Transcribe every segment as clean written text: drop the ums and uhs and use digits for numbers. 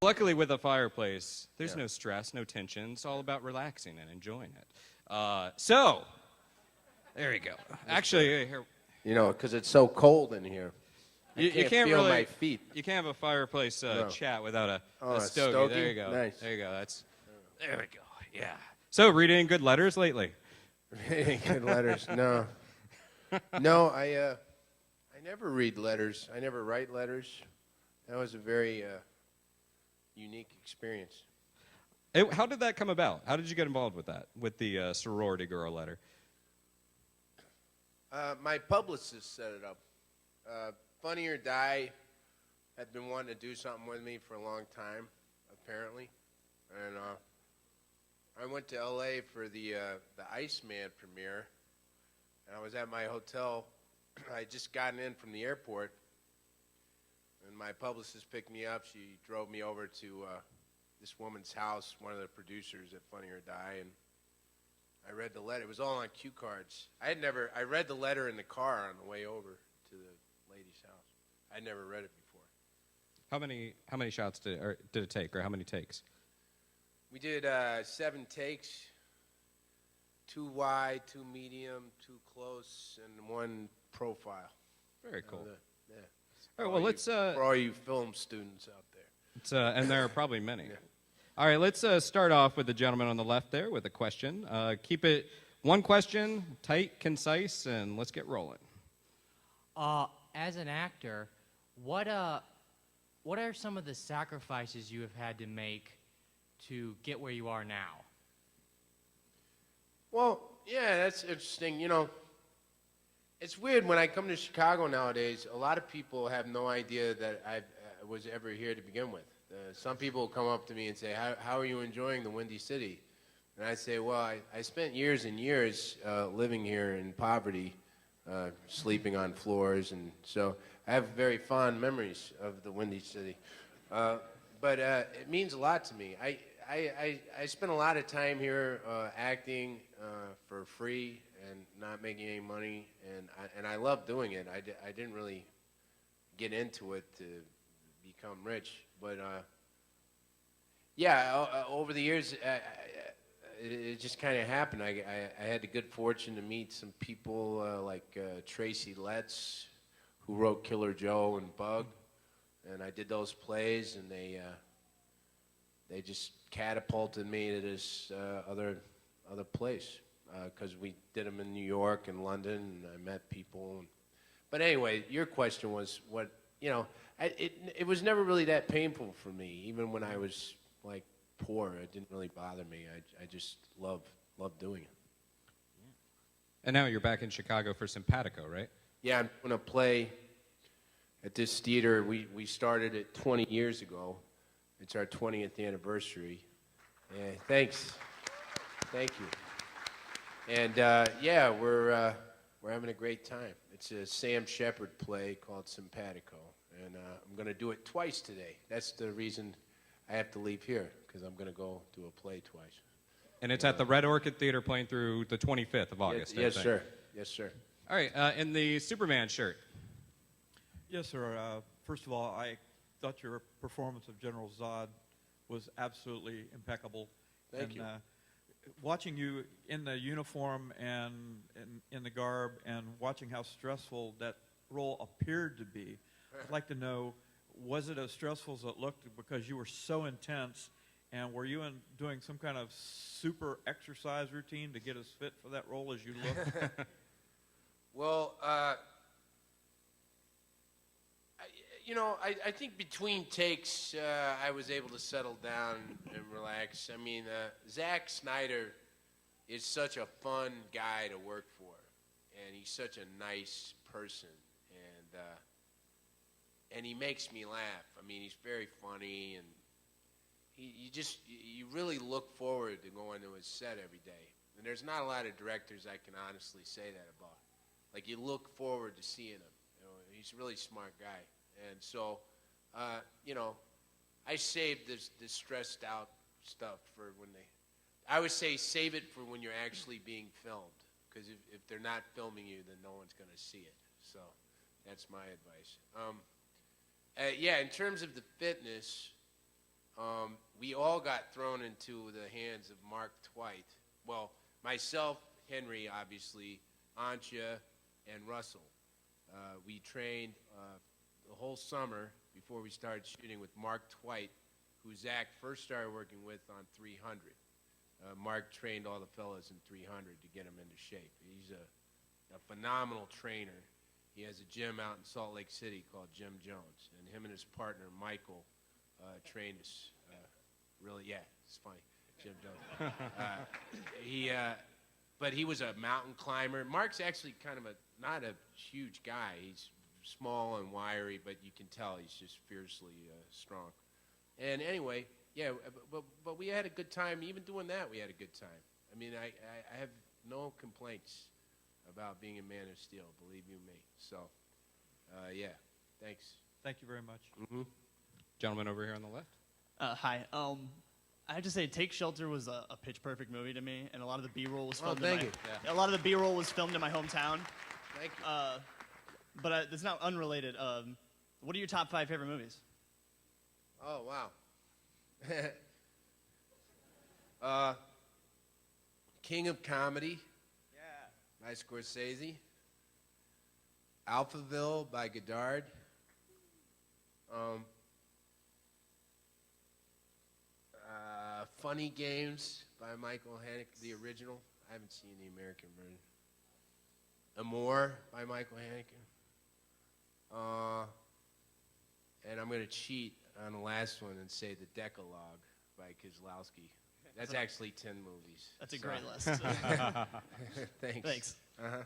Luckily, with a fireplace, there's no stress, no tension. It's all about relaxing and enjoying it. So, there you go. Actually, here. You know, because it's so cold in here. You can't can't feel really, my feet. You can't have a fireplace chat without a a stogie. stogie? There you go. Nice. There you go. There we go. Yeah. So, reading good letters lately? Good letters. No. No, I never read letters. I never write letters. That was a very unique experience. How did that come about? How did you get involved with that, with the sorority girl letter? My publicist set it up. Funny or Die had been wanting to do something with me for a long time, apparently. And I went to L.A. for the Iceman premiere. And I was at my hotel. I had just gotten in from the airport. And my publicist picked me up. She drove me over to this woman's house, one of the producers at Funny or Die. And I read the letter. It was all on cue cards. I read the letter in the car on the way over to the lady's house. I'd never read it before. How many shots did it take, or how many takes? We did 7 takes, 2 wide, 2 medium, 2 close, and 1 profile. Very cool. Yeah. All right, well, let's... for all you film students out there. And there are probably many. Yeah. All right, let's start off with the gentleman on the left there with a question. Keep it one question, tight, concise, and let's get rolling. As an actor, what are some of the sacrifices you have had to make to get where you are now? Well, yeah, that's interesting. You know, it's weird when I come to Chicago nowadays. A lot of people have no idea that I was ever here to begin with. Some people come up to me and say, how are you enjoying the Windy City? And I say, well, I spent years and years living here in poverty, sleeping on floors, and so I have very fond memories of the Windy City. But it means a lot to me. I spent a lot of time here acting for free and not making any money, and I love doing it. I didn't really get into it to become rich, but over the years, it just kind of happened. I had the good fortune to meet some people like Tracy Letts, who wrote Killer Joe and Bug, and I did those plays, and they just catapulted me to this other place because we did them in New York and London, and I met people. But anyway, your question was what, you know, it was never really that painful for me. Even when I was like poor, it didn't really bother me. I just love doing it. And now you're back in Chicago for Simpatico, right? Yeah, I'm going to play at this theater. We started it 20 years ago. It's our 20th anniversary. Thanks. Thank you. And we're having a great time. It's a Sam Shepard play called Simpatico, and I'm going to do it twice today. That's the reason I have to leave here, because I'm going to go do a play twice. And it's at the Red Orchid Theater playing through the 25th of August. Yes, sir. Yes, sir. All right, in the Superman shirt. Yes, sir. First of all, I thought your performance of General Zod was absolutely impeccable. Thank you. Watching you in the uniform and in the garb and watching how stressful that role appeared to be, I'd like to know, was it as stressful as it looked because you were so intense, and were you doing some kind of super exercise routine to get as fit for that role as you looked? Well, I think between takes, I was able to settle down and relax. I mean, Zack Snyder is such a fun guy to work for, and he's such a nice person, and he makes me laugh. I mean, he's very funny, and you really look forward to going to his set every day. And there's not a lot of directors I can honestly say that about. Like, you look forward to seeing him. You know, he's a really smart guy. And so, I saved this stressed out stuff for when I would say save it for when you're actually being filmed. Because if they're not filming you, then no one's going to see it. So that's my advice. In terms of the fitness, we all got thrown into the hands of Mark Twight. Well, myself, Henry, obviously, Antje, and Russell. We trained the whole summer before we started shooting with Mark Twight, who Zach first started working with on 300. Mark trained all the fellas in 300 to get them into shape. He's a phenomenal trainer. He has a gym out in Salt Lake City called Jim Jones, and him and his partner Michael trained us. Really, yeah, it's funny, Jim Jones. But he was a mountain climber. Mark's actually kind of not a huge guy. He's small and wiry, but you can tell he's just fiercely strong. And anyway, yeah, but we had a good time. Even doing that, we had a good time. I mean, I have no complaints about being a Man of Steel, believe you me. So, yeah, thanks. Thank you very much. Mm-hmm. Gentleman over here on the left. Hi. I have to say, Take Shelter was a pitch perfect movie to me, and a lot of the B-roll was Oh, filmed. thank you. A lot of the B-roll was filmed in my hometown. Thank you. But it's not unrelated. What are your top 5 favorite movies? Oh, wow. King of Comedy. By Scorsese. Alphaville by Godard. Funny Games by Michael Haneke, the original. I haven't seen the American version. Amour by Michael Haneke. And I'm going to cheat on the last one and say The Decalogue by Kieslowski. That's actually 10 movies. That's a So- great list. Thanks. Thanks. Uh-huh.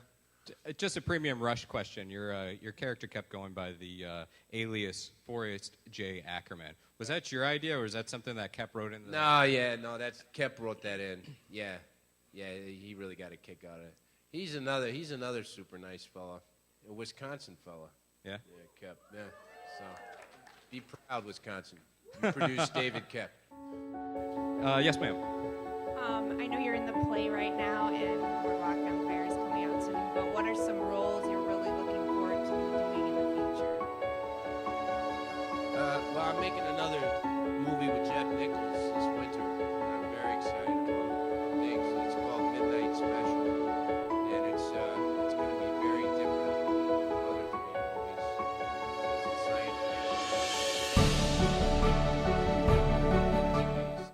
Just a premium Rush question. Your character kept going by the alias Forrest J. Ackerman. Was that your idea, or was that something that Kep wrote in the... No, that's Kep wrote that in. Yeah, he really got a kick out of it. He's another super nice fella, a Wisconsin fella. Yeah? Yeah, Kep. Yeah. So, be proud, Wisconsin. You produced David Kep. Yes, ma'am. I know you're in the play right now, and Boardwalk Empire is coming out soon, but what are some roles you're really looking forward to doing in the future? Well, I'm making another